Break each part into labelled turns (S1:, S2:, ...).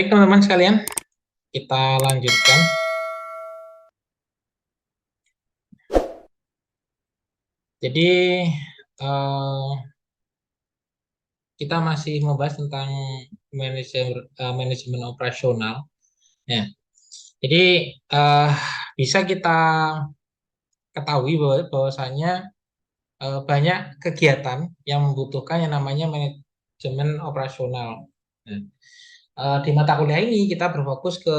S1: Baik teman-teman sekalian, kita lanjutkan. Jadi kita masih membahas tentang manajemen operasional. Ya. Jadi bisa kita ketahui bahwasanya banyak kegiatan yang membutuhkan yang namanya manajemen operasional. Nah, di mata kuliah ini kita berfokus ke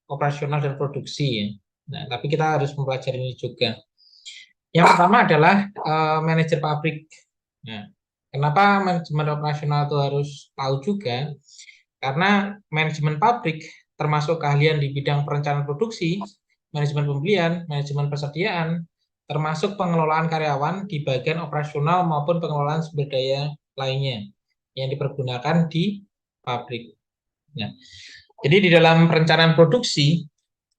S1: operasional dan produksi. Ya. Nah, tapi kita harus mempelajari ini juga. Yang pertama adalah manajer pabrik. Nah, kenapa manajemen operasional itu harus tahu juga? Karena manajemen pabrik termasuk keahlian di bidang perencanaan produksi, manajemen pembelian, manajemen persediaan, termasuk pengelolaan karyawan di bagian operasional maupun pengelolaan sumber daya lainnya yang dipergunakan di pabrik. Nah, jadi di dalam perencanaan produksi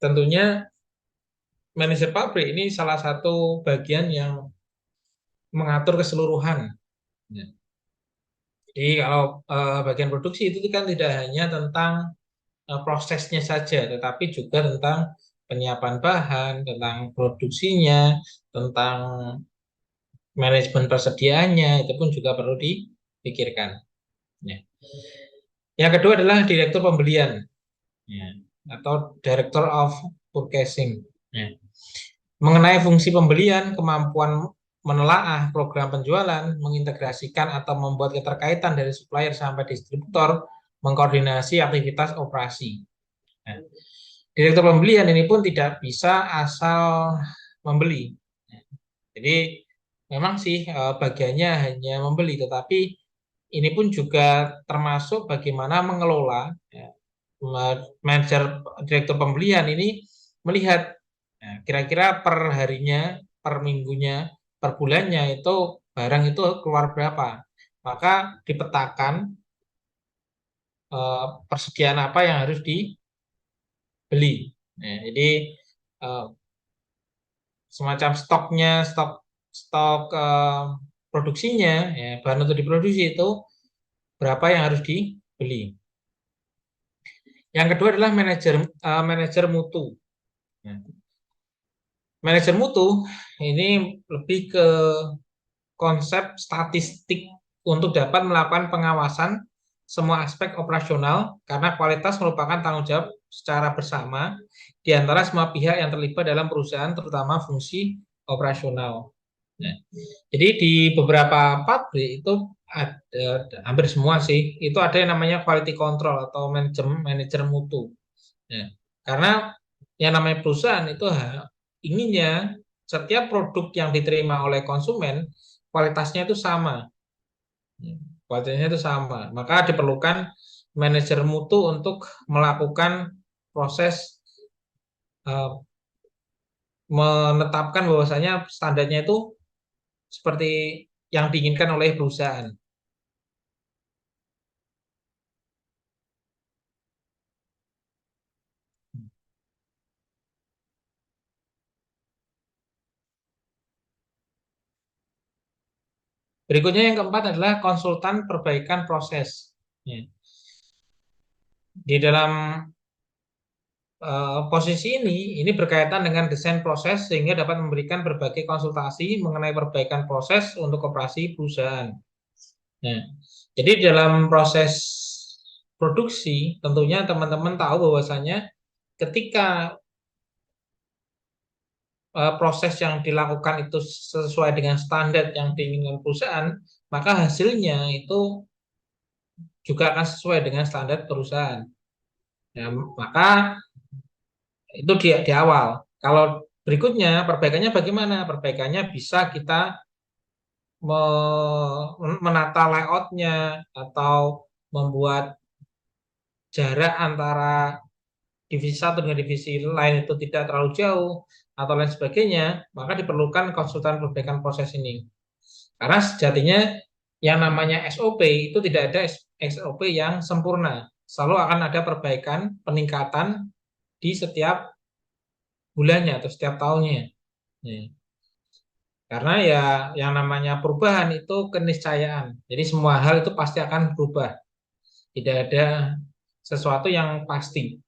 S1: tentunya manajer pabrik ini salah satu bagian yang mengatur keseluruhan. Ya. Jadi kalau bagian produksi itu kan tidak hanya tentang prosesnya saja, tetapi juga tentang penyiapan bahan, tentang produksinya, tentang manajemen persediaannya, itu pun juga perlu dipikirkan. Ya. Yang kedua adalah direktur pembelian, ya, atau director of purchasing. Ya. Mengenai fungsi pembelian, kemampuan menelaah program penjualan, mengintegrasikan atau membuat keterkaitan dari supplier sampai distributor, mengkoordinasi aktivitas operasi. Nah, direktur pembelian ini pun tidak bisa asal membeli. Jadi memang sih bagiannya hanya membeli, tetapi ini pun juga termasuk bagaimana mengelola. Ya, manajer direktur pembelian ini melihat kira-kira per harinya, per minggunya, per bulannya itu barang itu keluar berapa. Maka dipetakan persediaan apa yang harus dibeli. Nah, jadi semacam stoknya, stok produksinya, ya, bahan untuk diproduksi itu berapa yang harus dibeli. Yang kedua adalah manajer mutu. Nah, manajer mutu ini lebih ke konsep statistik untuk dapat melakukan pengawasan semua aspek operasional karena kualitas merupakan tanggung jawab secara bersama di antara semua pihak yang terlibat dalam perusahaan, terutama fungsi operasional. Nah, jadi di beberapa pabrik itu ada, hampir semua sih, itu ada yang namanya quality control atau manajer mutu. Nah, karena yang namanya perusahaan itu inginnya setiap produk yang diterima oleh konsumen kualitasnya itu sama. Kualitasnya itu sama. Maka diperlukan manajer mutu untuk melakukan proses menetapkan bahwasanya standarnya itu seperti yang diinginkan oleh perusahaan. Berikutnya yang keempat adalah konsultan perbaikan proses. Ya. Di dalam posisi ini berkaitan dengan desain proses sehingga dapat memberikan berbagai konsultasi mengenai perbaikan proses untuk operasi perusahaan. Nah, jadi dalam proses produksi tentunya teman-teman tahu bahwasanya ketika proses yang dilakukan itu sesuai dengan standar yang diinginkan perusahaan, maka hasilnya itu juga akan sesuai dengan standar perusahaan. Ya, maka itu di awal. Kalau berikutnya perbaikannya bagaimana? Perbaikannya bisa kita menata layoutnya atau membuat jarak antara divisi satu dengan divisi lain itu tidak terlalu jauh atau lain sebagainya, maka diperlukan konsultan perbaikan proses ini. Karena sejatinya yang namanya SOP itu tidak ada SOP yang sempurna. Selalu akan ada perbaikan, peningkatan di setiap bulannya atau setiap tahunnya. Ya. Karena ya yang namanya perubahan itu keniscayaan. Jadi semua hal itu pasti akan berubah. Tidak ada sesuatu yang pasti.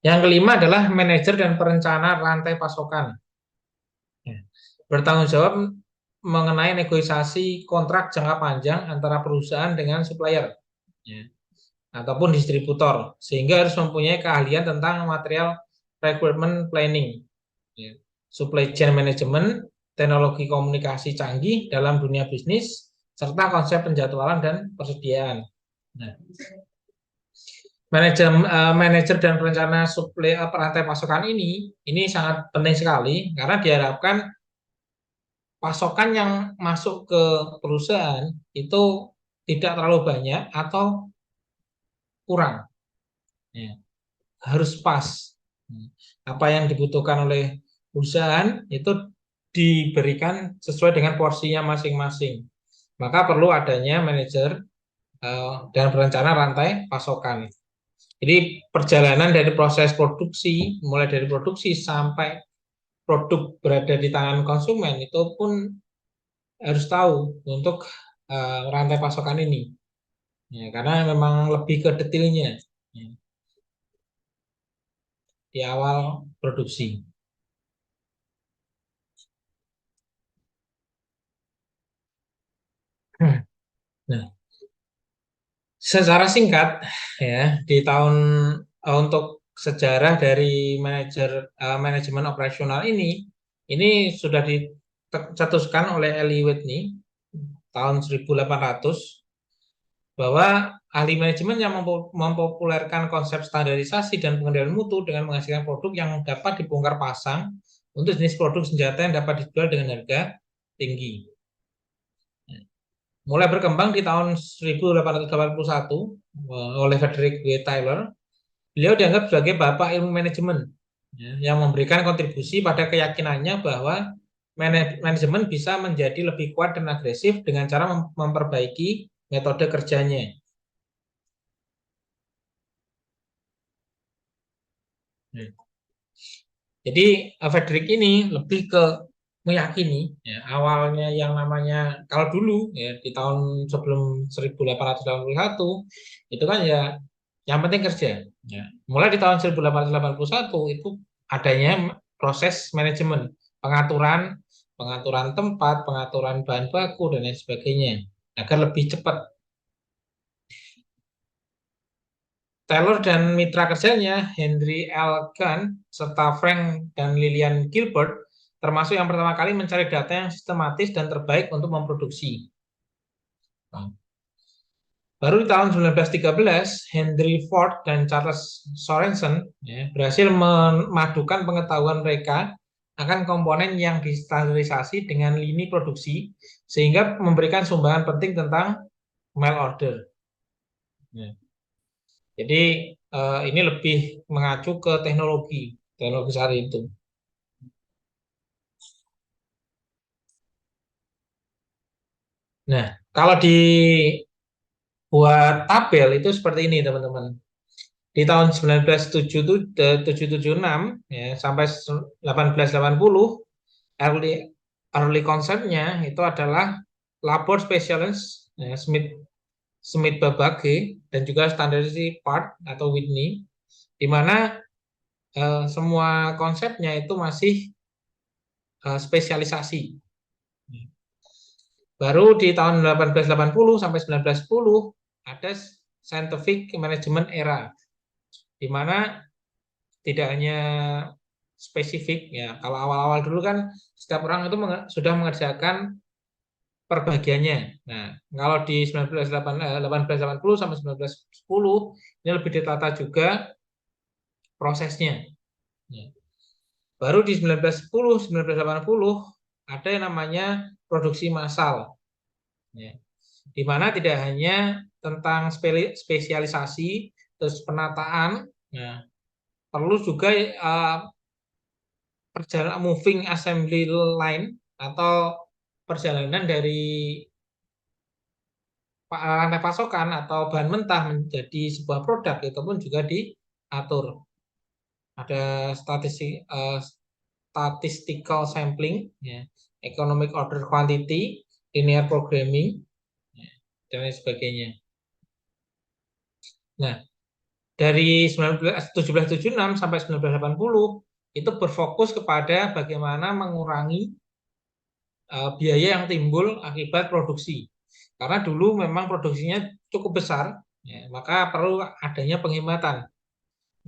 S1: Yang kelima adalah manajer dan perencana rantai pasokan. Ya. Bertanggung jawab mengenai negosiasi kontrak jangka panjang antara perusahaan dengan supplier, ya, ataupun distributor, sehingga harus mempunyai keahlian tentang material requirement planning, ya, supply chain management, teknologi komunikasi canggih dalam dunia bisnis, serta konsep penjadwalan dan persediaan. Nah, manajer dan perencana suplai rantai pasokan ini sangat penting sekali karena diharapkan pasokan yang masuk ke perusahaan itu tidak terlalu banyak atau kurang, ya, harus pas. Apa yang dibutuhkan oleh perusahaan itu diberikan sesuai dengan porsinya masing-masing. Maka perlu adanya manajer dan perencana rantai pasokan. Jadi perjalanan dari proses produksi, mulai dari produksi sampai produk berada di tangan konsumen itu pun harus tahu untuk rantai pasokan ini, ya, karena memang lebih ke detailnya, ya, di awal produksi. Nah, secara singkat ya di tahun untuk sejarah dari manajemen operasional ini sudah dicetuskan oleh Eli Whitney tahun 1800 bahwa ahli manajemen yang mempopulerkan konsep standarisasi dan pengendalian mutu dengan menghasilkan produk yang dapat dibongkar pasang untuk jenis produk senjata yang dapat dijual dengan harga tinggi. Mulai berkembang di tahun 1881 oleh Frederick W. Taylor, beliau dianggap sebagai bapak ilmu manajemen, ya, yang memberikan kontribusi pada keyakinannya bahwa manajemen bisa menjadi lebih kuat dan agresif dengan cara memperbaiki metode kerjanya. Jadi Frederick ini lebih ke meyakini, ya, awalnya yang namanya kalau dulu ya di tahun sebelum 1881 itu kan ya yang penting kerja. Ya. Mulai di tahun 1881 itu adanya proses manajemen, pengaturan pengaturan tempat, pengaturan bahan baku dan lain sebagainya agar lebih cepat. Taylor dan mitra kerjanya, Henry L. Gunn, serta Frank dan Lillian Gilbert, termasuk yang pertama kali mencari data yang sistematis dan terbaik untuk memproduksi. Baru di tahun 1913, Henry Ford dan Charles Sorensen, ya, berhasil memadukan pengetahuan mereka akan komponen yang distandarisasi dengan lini produksi, sehingga memberikan sumbangan penting tentang mail order. Ya. Jadi ini lebih mengacu ke teknologi saat itu. Nah, kalau dibuat tabel itu seperti ini, teman-teman. Di tahun 1976 ya, sampai 1880, early early konsepnya itu adalah labor specialist, ya, Smith Smith Babage dan juga standardized part atau Whitney, di mana semua konsepnya itu masih spesialisasi. Baru di tahun 1880 sampai 1910 ada scientific management era, di mana tidak hanya spesifik ya. Kalau awal-awal dulu kan setiap orang itu sudah mengerjakan perbagiannya. Nah, kalau di 1880 sampai 1910 ini lebih ditata juga prosesnya. Ya. Baru di 1910 1980 ada yang namanya produksi massal. Ya. Di mana tidak hanya tentang spesialisasi, terus penataan, nah, perlu juga perjalanan moving assembly line atau perjalanan dari rantai pasokan atau bahan mentah menjadi sebuah produk itu pun juga diatur. Ada statistical sampling, ya, economic order quantity, linear programming, ya, dan lain sebagainya. Nah, dari 1776 sampai 1980 itu berfokus kepada bagaimana mengurangi biaya yang timbul akibat produksi. Karena dulu memang produksinya cukup besar, ya, maka perlu adanya penghematan.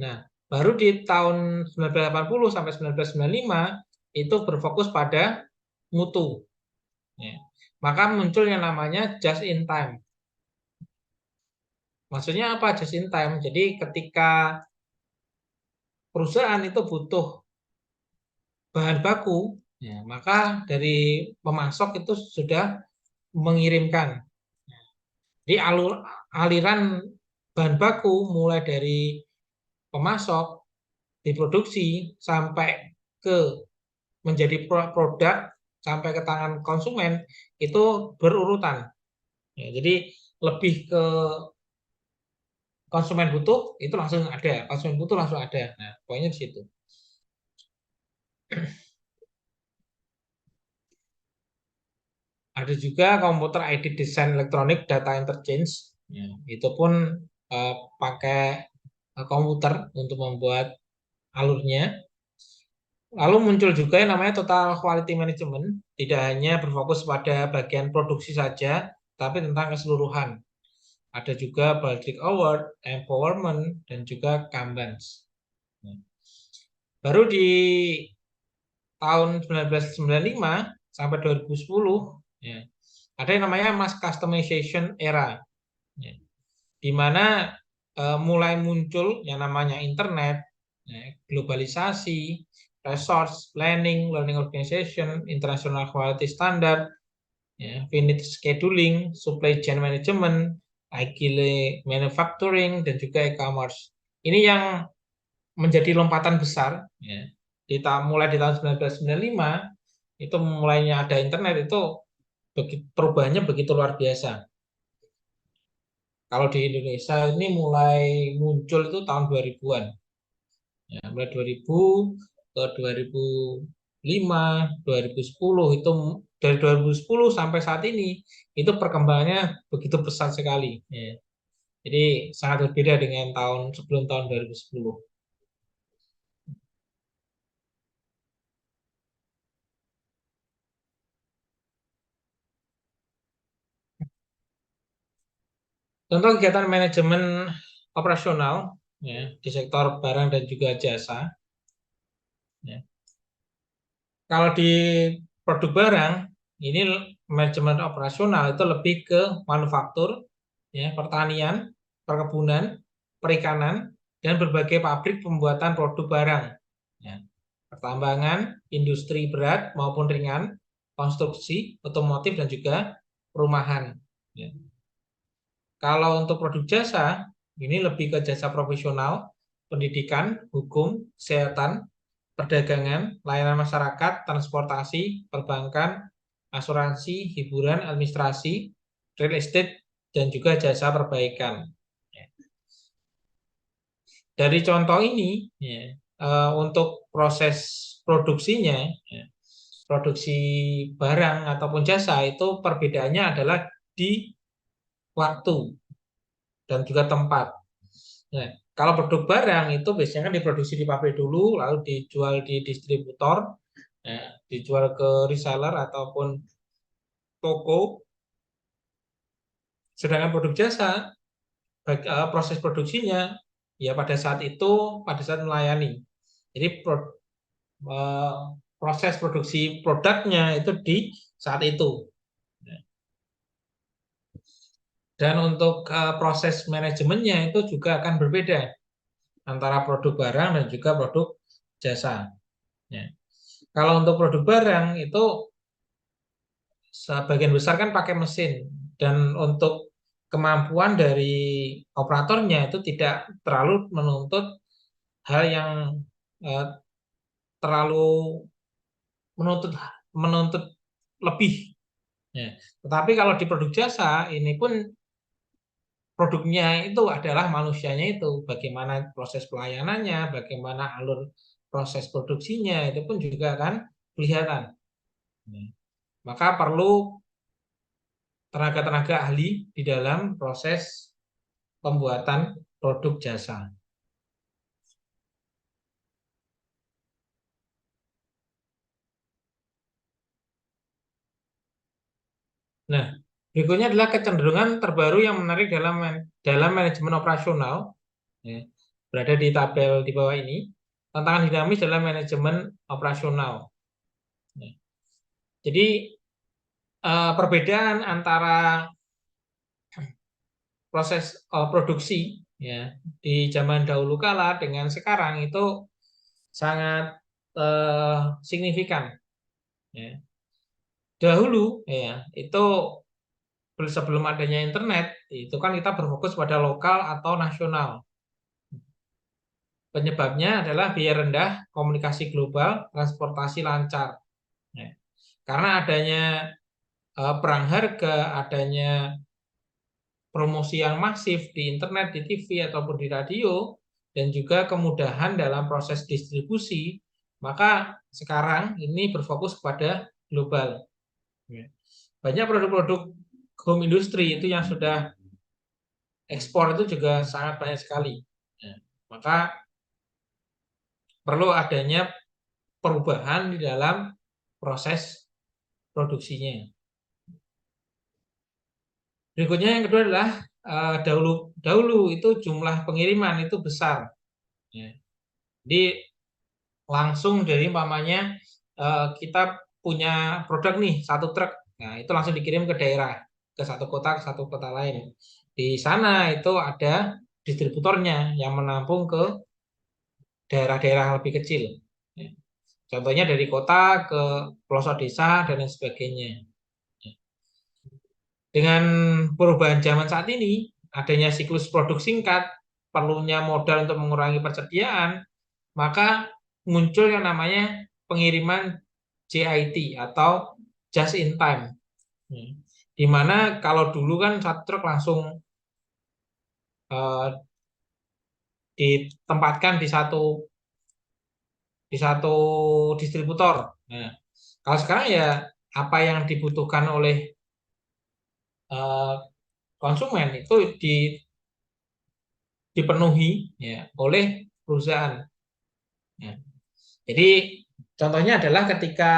S1: Nah, baru di tahun 1980 sampai 1995 itu berfokus pada mutu. Ya. Maka muncul yang namanya just in time. Maksudnya apa just in time? Jadi ketika perusahaan itu butuh bahan baku, ya, maka dari pemasok itu sudah mengirimkan. Jadi aliran bahan baku mulai dari pemasok diproduksi sampai ke menjadi produk sampai ke tangan konsumen itu berurutan. Ya, jadi lebih ke konsumen butuh itu langsung ada, konsumen butuh langsung ada. Nah, poinnya di situ. Ada juga komputer aided design electronic data interchange. Ya, itu pun pakai komputer untuk membuat alurnya. Lalu muncul juga yang namanya total quality management, tidak hanya berfokus pada bagian produksi saja, tapi tentang keseluruhan. Ada juga Baldrick Award, Empowerment, dan juga Kanban. Baru di tahun 1995 sampai 2010, ya, ada yang namanya mass customization era, ya, di mana mulai muncul yang namanya internet, ya, globalisasi, resource planning, learning organization, international quality standard, ya, finite scheduling, supply chain management, agile manufacturing, dan juga e-commerce. Ini yang menjadi lompatan besar, ya. Mulai di tahun 1995 itu mulainya ada internet itu perubahannya begitu luar biasa. Kalau di Indonesia ini mulai muncul itu tahun 2000-an. Ya, mulai 2000 ke 2005, 2010 itu dari 2010 sampai saat ini itu perkembangannya begitu pesat sekali. Ya. Jadi sangat berbeda dengan sebelum tahun 2010. Contoh kegiatan manajemen operasional, ya, di sektor barang dan juga jasa. Ya. Kalau di produk barang, ini manajemen operasional itu lebih ke manufaktur, ya, pertanian, perkebunan, perikanan, dan berbagai pabrik pembuatan produk barang. Ya. Pertambangan, industri berat maupun ringan, konstruksi, otomotif, dan juga perumahan. Ya. Kalau untuk produk jasa, ini lebih ke jasa profesional, pendidikan, hukum, kesehatan, perdagangan, layanan masyarakat, transportasi, perbankan, asuransi, hiburan, administrasi, real estate, dan juga jasa perbaikan. Dari contoh ini, ya, untuk proses produksinya, ya, produksi barang ataupun jasa itu perbedaannya adalah di waktu dan juga tempat. Nah, kalau produk barang itu biasanya kan diproduksi di pabrik dulu, lalu dijual di distributor, ya, dijual ke reseller ataupun toko. Sedangkan produk jasa, proses produksinya ya pada saat itu, pada saat melayani. Jadi eh, proses produksi produknya itu di saat itu. Dan untuk proses manajemennya itu juga akan berbeda antara produk barang dan juga produk jasa. Ya. Kalau untuk produk barang itu sebagian besar kan pakai mesin dan untuk kemampuan dari operatornya itu tidak terlalu menuntut hal yang eh, terlalu menuntut menuntut lebih. Ya. Tetapi kalau di produk jasa ini pun produknya itu adalah manusianya itu, bagaimana proses pelayanannya, bagaimana alur proses produksinya itu pun juga akan kelihatan. Ya. Maka perlu tenaga-tenaga ahli di dalam proses pembuatan produk jasa. Nah, berikutnya adalah kecenderungan terbaru yang menarik dalam manajemen operasional. Ya, berada di tabel di bawah ini. Tantangan dinamis dalam manajemen operasional. Ya. Jadi perbedaan antara proses produksi ya di zaman dahulu kala dengan sekarang itu sangat signifikan. Ya. Dahulu ya itu sebelum adanya internet itu kan kita berfokus pada lokal atau nasional. Penyebabnya adalah biaya rendah, komunikasi global, transportasi lancar. Ya. Karena adanya perang harga, adanya promosi yang masif di internet, di TV ataupun di radio, dan juga kemudahan dalam proses distribusi, maka sekarang ini berfokus kepada global. Ya. Banyak produk-produk home industry itu yang sudah ekspor itu juga sangat banyak sekali. Ya. Maka perlu adanya perubahan di dalam proses produksinya. Berikutnya yang kedua adalah dahulu itu jumlah pengiriman itu besar. Ya. Jadi langsung dari umpamanya kita punya produk nih satu truk, nah itu langsung dikirim ke daerah, ke satu kota lain. Di sana itu ada distributornya yang menampung ke daerah-daerah lebih kecil. Ya. Contohnya dari kota ke pelosok desa dan lain sebagainya. Dengan perubahan zaman saat ini, adanya siklus produk singkat, perlunya modal untuk mengurangi persediaan, maka muncul yang namanya pengiriman JIT atau just in time. Di mana kalau dulu kan satu truk langsung uh, ditempatkan di satu distributor. Nah, kalau sekarang ya apa yang dibutuhkan oleh uh, konsumen itu dipenuhi ya oleh perusahaan. Ya. Jadi contohnya adalah ketika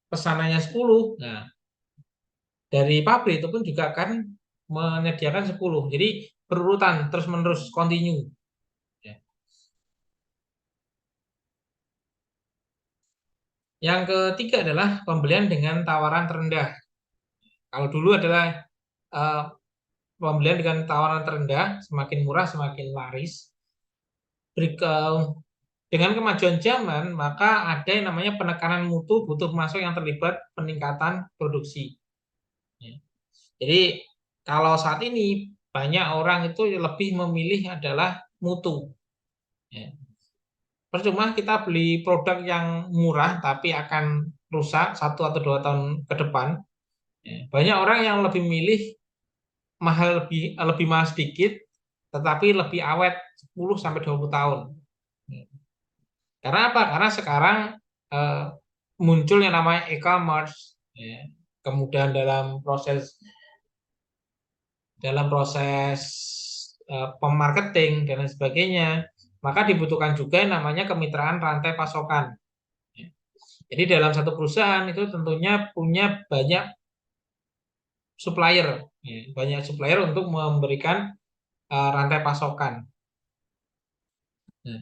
S1: pesanannya 10, nah dari pabrik itu pun juga akan menyediakan 10. Jadi berurutan terus-menerus continue. Ya. Yang ketiga adalah pembelian dengan tawaran terendah. Kalau dulu adalah uh, pembelian dengan tawaran terendah, semakin murah semakin laris. Dengan kemajuan zaman, maka ada yang namanya penekanan mutu butuh masuk yang terlibat peningkatan produksi. Ya. Jadi kalau saat ini banyak orang itu lebih memilih adalah mutu. Ya. Percuma kita beli produk yang murah tapi akan rusak 1 atau 2 tahun ke depan. Ya. Banyak orang yang lebih milih lebih mahal sedikit, tetapi lebih awet 10 sampai 20 tahun. Ya. Karena apa? Karena sekarang eh, muncul yang namanya e-commerce, ya. Kemudian dalam proses pemarketing dan lain sebagainya, maka dibutuhkan juga yang namanya kemitraan rantai pasokan. Ya. Jadi dalam satu perusahaan itu tentunya punya banyak supplier, ya. Banyak supplier untuk memberikan rantai pasokan. Nah,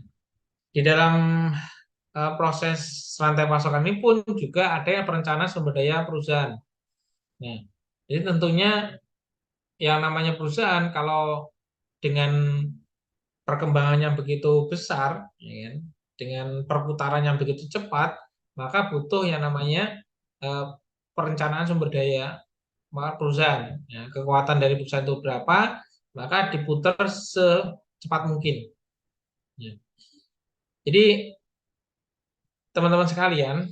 S1: di dalam proses rantai pasokan ini pun juga ada yang perencanaan sumber daya perusahaan. Nah, jadi tentunya yang namanya perusahaan kalau dengan perkembangan yang begitu besar, ya kan, dengan perputaran yang begitu cepat, maka butuh yang namanya eh, perencanaan sumber daya perusahaan. Ya, kekuatan dari perusahaan itu berapa, maka diputar secepat mungkin. Ya. Jadi teman-teman sekalian,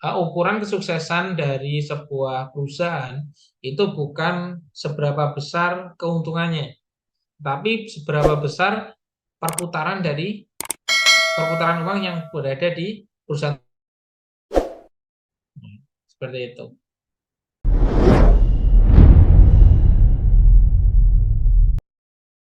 S1: ukuran kesuksesan dari sebuah perusahaan itu bukan seberapa besar keuntungannya, tapi seberapa besar perputaran uang yang berada di perusahaan. Seperti itu.